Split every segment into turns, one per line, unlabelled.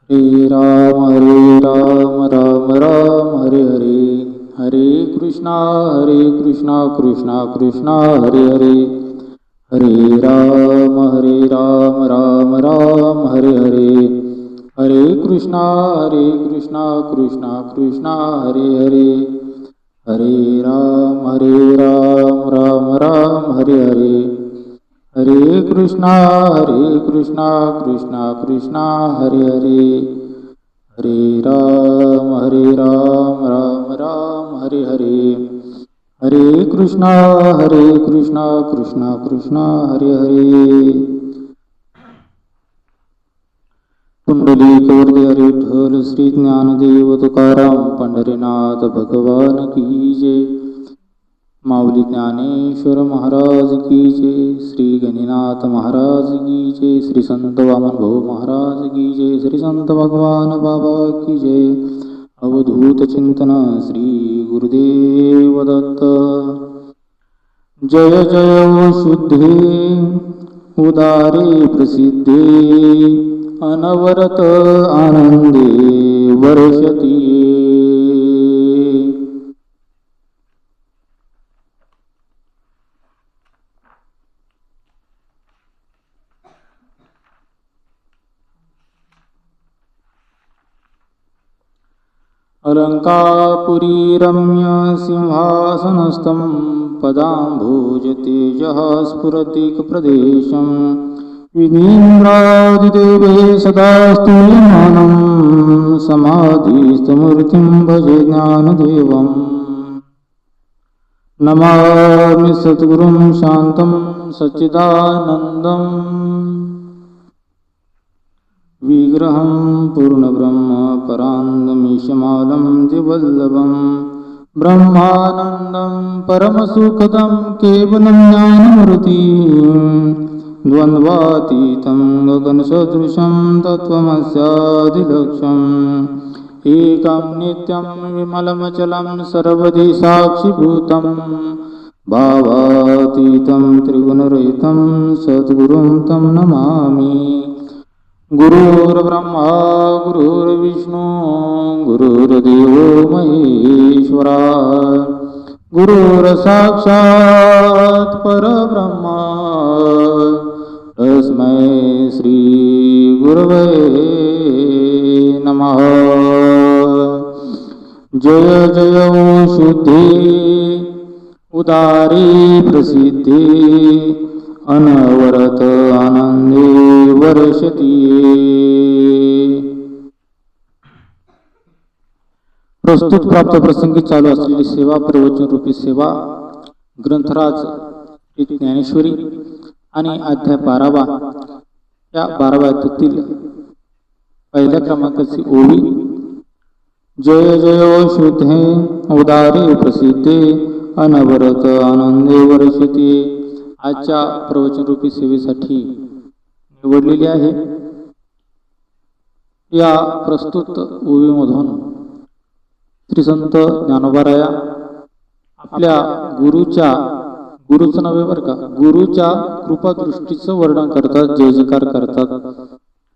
हरे राम राम राम हरे हरे, हरे कृष्णा कृष्णा कृष्णा हरे हरे, हरे राम राम राम हरे हरे, हरे कृष्णा कृष्णा कृष्णा हरे हरे, हरे राम राम राम हरे हरे, हरे कृष्णा कृष्णा कृष्णा हरे हरे, हरे राम राम राम हरे हरे, हरे कृष्णा कृष्णा कृष्णा हरे हरे. पुंडलिक वरदे विठ्ठल श्री ज्ञानदेव तुकाराम पंढरीनाथ भगवान की जय. माऊली ज्ञानेश्वर महाराज की जय. श्री गणिनाथ महाराज की जय. श्री संत वामन भाऊ महाराज की जय. श्री संत भगवान बाबा की जय. अवधूत चिंतन श्री गुरुदेव दत्त. जय जय ओ शुद्धे उदारे प्रसिद्धे, अनवरत आनंदे वर्षती. अलंकापुरी रम्य सिंहासनस्थं पदाम्भोजतेजः स्फुरतीक प्रदेशं, विनीन्द्रादिदेवे सदा स्तूयमानं, समाधिस्थमूर्तिं भजे ज्ञानदेवम्. नमामि सद्गुरुं शान्तं सच्चिदानन्दम्, विग्रहं पूर्णब्रह्म पराङ्गमीशमालं द्विवल्लभं, ब्रह्मानन्दं परमसुखदं केवलं ज्ञानमूर्तिं, द्वन्द्वातीतं गगनसदृशं तत्त्वमस्यादिलक्ष्यम्, एकं नित्यं विमलमचलं सर्वदि साक्षिभूतं, भावातीतं त्रिगुणरहितं सद्गुरुं तं नमामि. गुरुर्ब्रह्मा गुरुर्विष्णू गुरुर्देवो महेश्वरा, गुरुर्साक्षात् परब्रह्मा तस्मै श्री गुरवे नमः. जय जय ओ शुद्धे उदारे प्रसिद्धे, अनवरत आनंदे वर्षती. प्रस्तुत प्राप्त प्रसंगी चालू असलेली सेवा प्रवचन रूपी सेवा ग्रंथराज ज्ञानेश्वरी आणि अध्याय 12वा. या 12व्या अध्यायातील पहिल्या क्रमांकाची ओवी. जय जय शुद्धे उदारे प्रसिद्धे, अनवरत आनंदे वर्षती. आजच्या प्रवचन रूपी सेवेसाठी निवडलेली आहे. या प्रस्तुत ओवीमधून श्री संत ज्ञानोबाराया आपल्या गुरुचं नव्हे बरं का, गुरुच्या कृपादृष्टीचं वर्णन करतात, जय जयकार करतात.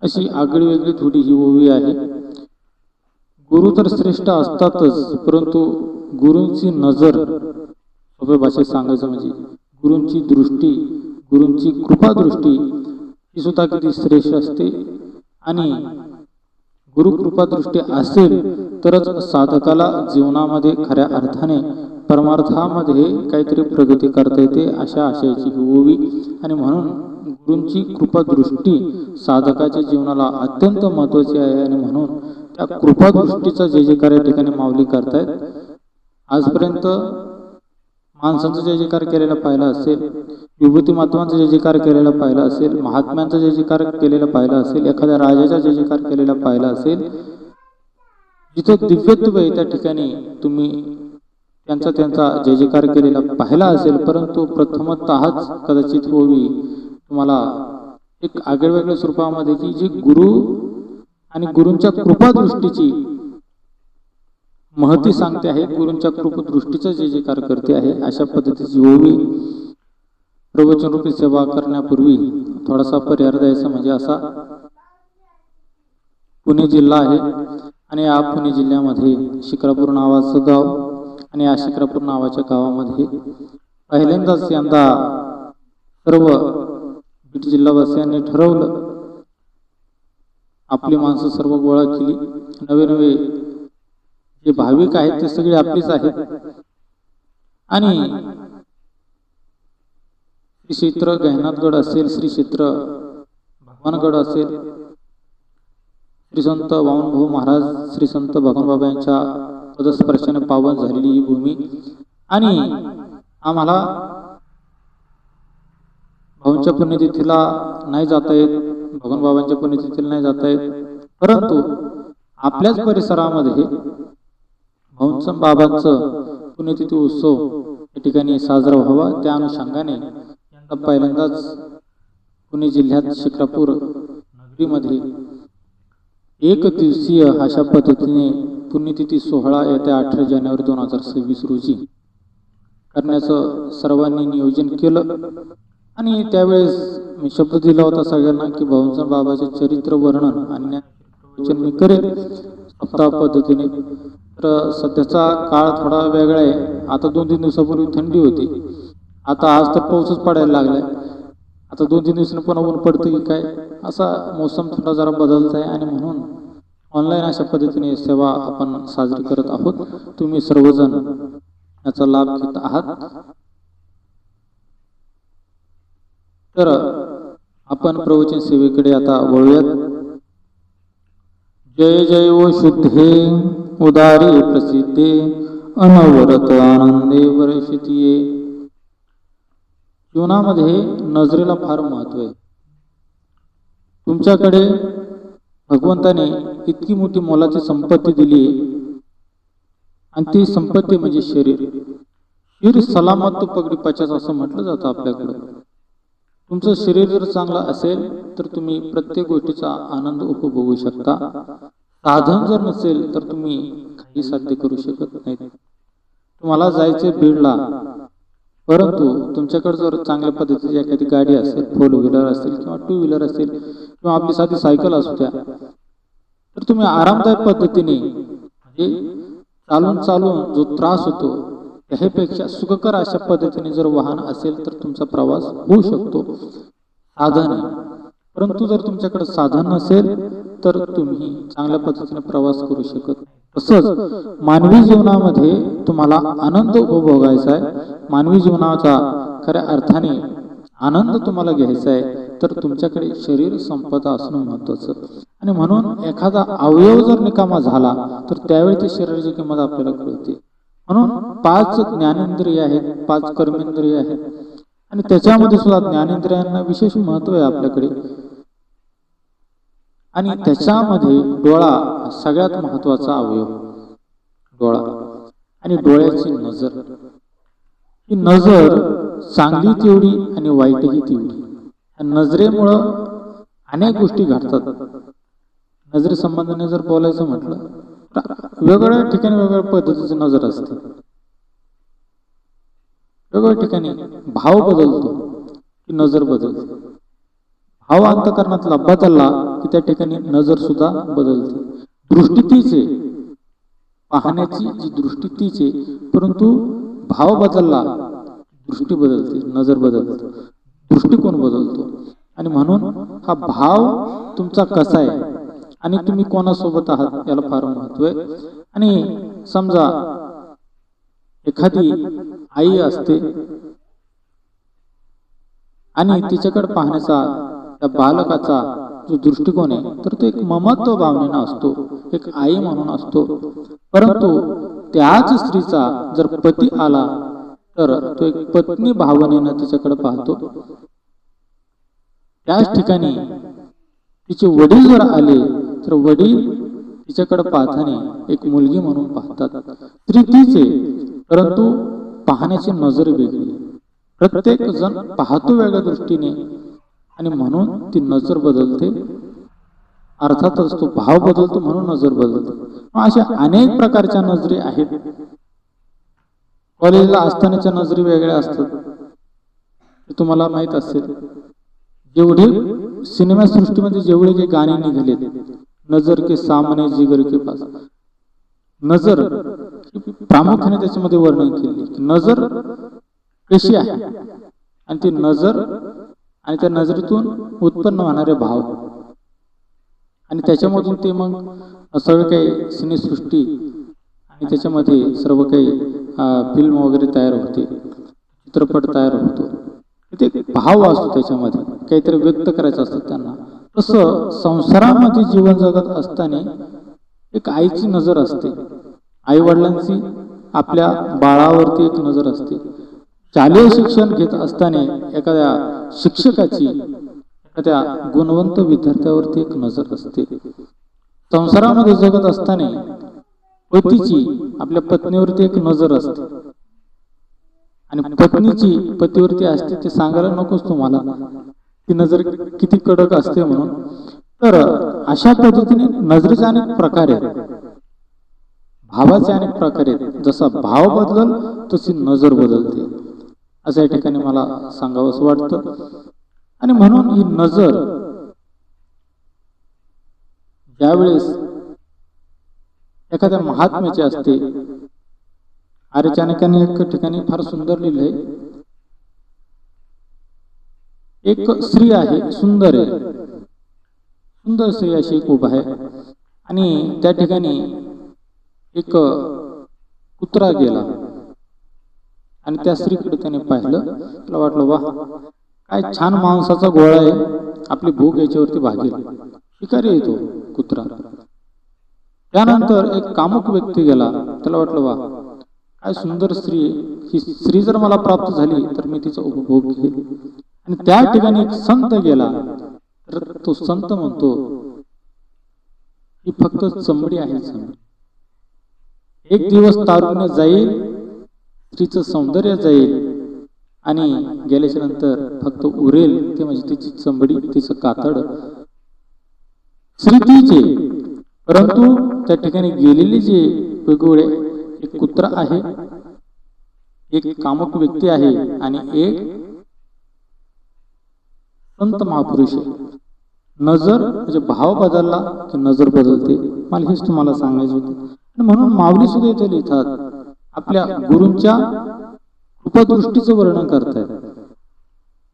अशी आगळी वेगळी थोडी ही ओवी आहे. गुरु तर श्रेष्ठ असतातच, परंतु गुरूंची नजर, सोप्या भाषेत सांगायचं म्हणजे गुरूंची दृष्टी, गुरूंची कृपादृष्टी ही सुद्धा किती श्रेष्ठ असते. आणि गुरु कृपादृष्टी असेल तरच साधकाला जीवनामध्ये खऱ्या अर्थाने परमार्थामध्ये काहीतरी प्रगती करता येते, अशा आशयाची ही ओवी. आणि म्हणून गुरूंची कृपादृष्टी साधकाच्या जीवनाला अत्यंत महत्त्वाची आहे. आणि म्हणून त्या कृपादृष्टीचा जय जयकार या ठिकाणी माऊली करतायत. आजपर्यंत माणसांचा जय जयकार केलेला पाहिला असेल, विभूती महात्मांचा जय जयकार केलेला पाहिला असेल, महात्म्यांचा जय जयकार केलेला पाहिला असेल, एखाद्या राजाचा जय जयकार केलेला पाहिला असेल. जिथं दिव्यत्व आहे त्या ठिकाणी तुम्ही त्यांचा जय जयकार केलेला पाहिला असेल, परंतु प्रथमतःच कदाचित होवी तुम्हाला एक आगळ्यावेगळ्या स्वरूपामध्ये की जी गुरु आणि गुरूंच्या कृपादृष्टीची महती सांगते आहे, गुरूंच्या कृपदृष्टीचा जय जयकार करते आहे, अशा पद्धतीची ओवी. प्रवचन रूपी सेवा करण्यापूर्वी थोडासा पर्याय द्यायचा म्हणजे असा पुणे जिल्हा आहे आणि या पुणे जिल्ह्यामध्ये शिक्रापूर नावाचं गाव आणि या शिक्रापूर नावाच्या गावामध्ये पहिल्यांदाच यंदा सर्व बीड जिल्हावासियांनी ठरवलं, आपली माणसं सर्व गोळा केली, नवे नवे जे भाविक आहेत ते सगळे आपलीच आहेत आणि श्री क्षेत्र गहनाथगड असेल, श्री क्षेत्र भगवानगड असेल, श्री संत वामनभाऊ महाराज, श्री संत भगवानबाबा यांच्या पदस्पर्शाने पावन झालेली ही भूमी आणि आम्हाला भाऊंच्या पुण्यतिथीला नाही जाता येत, भगवानबाबांच्या पुण्यतिथीला नाही जाता येत, परंतु आपल्याच परिसरामध्ये भाऊंचं बाबांचं पुण्यतिथी उत्सव या ठिकाणी साजरा व्हावा, त्या अनुषंगाने यंदा पहिल्यांदाच पुणे जिल्ह्यात शिक्रापूर नगरीमध्ये एक दिवसीय अशा पद्धतीने पुण्यतिथी सोहळा येत्या 18 जानेवारी 2026 रोजी करण्याचं सर्वांनी नियोजन केलं आणि त्यावेळेस मी शब्द दिला होता सगळ्यांना की भाऊंचं बाबाचे चरित्र वर्णन आणि प्रवचन मी करेन सप्ताह पद्धतीने. तर सध्याचा काळ थोडा वेगळा आहे. आता 2-3 दिवसापूर्वी थंडी होती, आता आज तर पाऊसच पडायला लागलाय, आता 2-3 दिवसांनी पुन्हा ऊन पडतं की काय, असा मोसम थोडा जरा बदलत आहे आणि म्हणून ऑनलाईन अशा पद्धतीने सेवा आपण साजरी करत आहोत. तुम्ही सर्वजण याचा लाभ घेत आहात. तर आपण प्रवचन सेवेकडे आता वळूयात. जय जय ओ शुद्धे उदारी प्रसिद्धे अनवरत आनंदे वर्षितिये. जीवनामध्ये नजरेला फार महत्व आहे. तुमच्याकडे भगवंताने इतकी मोठी मोलाची संपत्ती दिली आणि ती संपत्ती म्हणजे शरीर. शरीर सलामत तो पगडी पचास असं म्हटलं जातं आपल्याकडे. तुमचं शरीर जर चांगलं असेल तर तुम्ही प्रत्येक गोष्टीचा आनंद उपभोगू शकता. साधन जर नसेल तर तुम्ही काही साध्य करू शकत नाही. तुम्हाला जायचे बीडला, परंतु तुमच्याकडे जर चांगल्या पद्धतीची एखादी गाडी असेल, 4 व्हीलर असेल किंवा 2 व्हीलर असेल किंवा आपली साधी सायकल असू द्या, तर तुम्ही आरामदायक पद्धतीने म्हणजे चालून चालून जो त्रास होतो त्यापेक्षा सुखकर अशा पद्धतीने जर वाहन असेल तर तुमचा प्रवास होऊ शकतो. साधन आहे, परंतु जर तुमच्याकडे साधन नसेल तर तुम्ही चांगल्या पद्धतीने प्रवास करू शकत नाही. तसंच मानवी जीवनामध्ये तुम्हाला आनंद उपभोगायचा आहे, मानवी जीवनाचा खऱ्या अर्थाने आनंद तुम्हाला घ्यायचा आहे, तर तुमच्याकडे शरीर संपदा असणं महत्वाचं. आणि म्हणून एखादा अवयव जर निकामा झाला तर त्यावेळी त्या शरीराची किंमत आपल्याला कळते. म्हणून 5 ज्ञानेंद्रिय आहेत, 5 कर्मेंद्रिय आहेत आणि त्याच्यामध्ये सुद्धा ज्ञानेंद्रियांना विशेष महत्व आहे आपल्याकडे. आणि त्याच्यामध्ये डोळा सगळ्यात महत्वाचा अवयव. डोळा आणि डोळ्याची नजर, ही नजर चांगली तेवढी आणि वाईटही तेवढी. नजरेमुळं अनेक गोष्टी घडतात. नजरे संबंधाने जर बोलायचं म्हटलं तर वेगवेगळ्या ठिकाणी वेगवेगळ्या पद्धतीची नजर असते. वेगवेगळ्या ठिकाणी भाव बदलतो की नजर बदलते. भाव अंतःकरणातला बदलला की त्या ठिकाणी नजर सुद्धा बदलते. दृष्टी तीच आहे, पाहण्याची जी दृष्टी तीच आहे, परंतु भाव बदलला दृष्टी बदलते, नजर बदलते, दृष्टिकोन बदलतो. आणि म्हणून हा भाव तुमचा कसा आहे आणि तुम्ही कोणासोबत आहात याला फार महत्व आहे. आणि समजा एखादी आई असते आणि तिच्याकडे पाहण्याचा त्या बालकाचा जो दृष्टिकोन आहे तर तो एक ममत्व भावनेनं असतो, एक आई म्हणून असतो. परंतु त्याच स्त्रीचा जर पती आला तर तो एक पत्नी भावनेनं तिच्याकडे पाहतो. त्याच ठिकाणी तिचे वडील जर आले तर वडील तिच्याकडे पाहताना एक मुलगी म्हणून पाहतात. स्त्री तीच आहे, परंतु पाहण्याची नजर वेगळी. प्रत्येक जण पाहतो वेगळ्या दृष्टीने आणि म्हणून ती नजर बदलते. अर्थातच तो भाव बदलतो म्हणून नजर बदलते. अशा अनेक प्रकारच्या नजरी आहेत. कॉलेजला असतानाच्या नजरी वेगळ्या असतात, हे तुम्हाला माहित असेल. जेवढे सिनेमा सृष्टीमध्ये जेवढे जे गाणे निघालेत, नजर के सामने जिगर के पास. नजर ही प्रामुख्याने त्याच्यामध्ये वर्णन केले की नजर कशी आहे आणि ती नजर आणि त्या नजरेतून उत्पन्न होणारे भाव आणि त्याच्यामधून ते मग सर्व काही सिनेसृष्टी आणि त्याच्यामध्ये सर्व काही फिल्म वगैरे तयार होते, चित्रपट तयार होतो. ते भाव असतो त्याच्यामध्ये काहीतरी व्यक्त करायचं असतं त्यांना. तसं संसारामध्ये जीवन जगत असताना एक आईची नजर असते, आई वडिलांची आपल्या बाळावरती एक नजर असते. शालेय शिक्षण घेत असताना एखाद्या शिक्षकाची एखाद्या गुणवंत विद्यार्थ्यावरती एक नजर असते. संसारामध्ये जगत असताना पतीची आपल्या पत्नीवरती एक नजर असते आणि पत्नीची पतीवरती असते ते सांगायला नकोच तुम्हाला ती नजर किती कडक असते म्हणून. तर अशा पद्धतीने नजरेचे अनेक प्रकार आहेत, भावाचे अनेक प्रकार आहेत. जसा भाव बदलल तशी नजर बदलते असं या ठिकाणी मला सांगावंसं वाटतं. आणि म्हणून ही नजर ज्यावेळेस एखाद्या महात्म्याची असते. आर्य चाणक्याने एक ठिकाणी फार सुंदर लिहिलंय. एक स्त्री आहे, सुंदर आहे, सुंदर स्त्री अशी एक उभा आहे आणि त्या ठिकाणी एक कुत्रा गेला आणि त्या स्त्रीकडे त्याने पाहिलं. त्याला वाटलं वा काय छान मांसाचा गोळा आहे, आपली भूक याच्यावरती भागेल. शिकारी येतो कुत्रा. त्यानंतर एक कामुक व्यक्ती गेला. त्याला वाटलं वा काय सुंदर स्त्री, ही स्त्री जर मला प्राप्त झाली तर मी तिचा उपभोग घेईल. आणि त्या ठिकाणी एक संत गेला. तर तो संत म्हणतो ही फक्त चमडी आहे, चमडी. एक दिवस तारुण्य जाईल, स्त्रीचं सौंदर्य जाईल आणि गेल्याच्या नंतर फक्त उरेल ते म्हणजे तिची चमडी, तिचं कातड. स्त्री तीच आहे, परंतु त्या ठिकाणी गेलेले जे वेगवेगळे एक कुत्रा आहे, एक कामुक व्यक्ती आहे आणि एक संत महापुरुष आहे. नजर म्हणजे भाव बदलला की नजर बदलते. मला हेच तुम्हाला सांगायचं होतं. म्हणून माऊली सुद्धा इथे लिहितात, आपल्या गुरूंच्या कृपादृष्टीचं वर्णन करतायत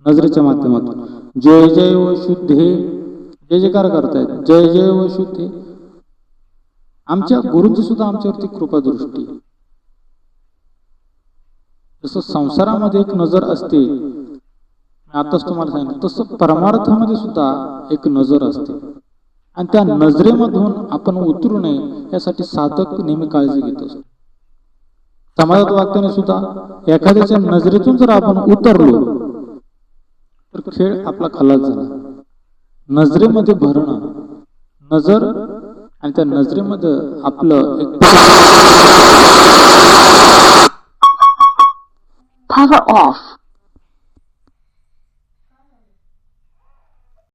नजरेच्या माध्यमातून. जय जय व शुद्धे, जय जयकार करतायत, जय जय व शुद्धे. आमच्या गुरूंची सुद्धा आमच्यावरती कृपादृष्टी. जसं संसारामध्ये एक नजर असते, आताच तुम्हाला सांगितलं, तसं परमार्थामध्ये सुद्धा एक नजर असते आणि त्या नजरेमधून आपण उतरू नये यासाठी साधक नेहमी काळजी घेत असतो. समाजात वागताना सुद्धा एखाद्याच्या नजरेतून जर आपण उतरलो तर खेळ आपला खलास झाला. नजरेमध्ये भरणं, नजर आणि त्या नजरेमध्ये आपलं एक
power off.